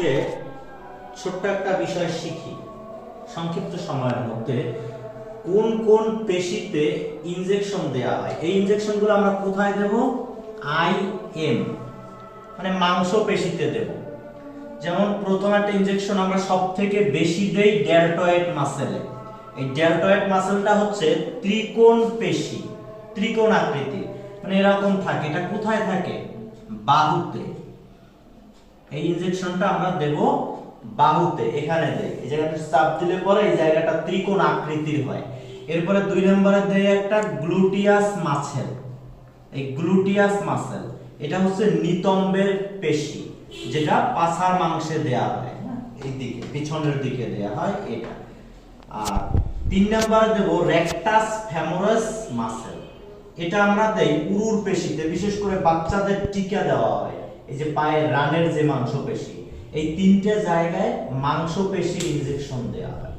আজকে ছোট্ট একটা বিষয় শিখি সংক্ষিপ্ত সময়ের মধ্যে কোন কোন পেশিতে ইনজেকশন দেয়া হয়। এই ইনজেকশনগুলো আমরা কোথায় দেব? আইএম মানে মাংস পেশিতে দেব। যেমন প্রথম একটা ইনজেকশন আমরা সবথেকে বেশি দেই ডেলটয়েড মাসেলে। এই ডেলটয়েড মাসেলটা হচ্ছে ত্রিকোণ পেশি, ত্রিকোণ আকৃতি, মানে এরকম থাকে। এটা কোথায় থাকে? বাহুতে। এই ইনজেকশনটা আমরা দেব বাহুতে, এখানে দেই। এই জায়গাটা চাপ দিলে পরে এই জায়গাটা ত্রিকোণ আকৃতির হয়। এরপরে 2 নম্বরে দেই একটা গ্লুটিয়াস মাসেল। এই গ্লুটিয়াস মাসেল এটা হচ্ছে নিতম্বের পেশি, যেটা পাছার মাংসে দেয়া হয়, এই দিকে পিছনের দিকে দেয়া হয় এটা। আর 3 নম্বরে দেব রেকটাস ফেমোরাস মাসেল। এটা আমরা দেই উরুর পেশিতে, বিশেষ করে বাচ্চাদের টিকা দেওয়া হয়। এই যে পায়ের রানের যে মাংসপেশি, এই 3টে জায়গায় মাংসপেশির ইনজেকশন দেওয়া হয়।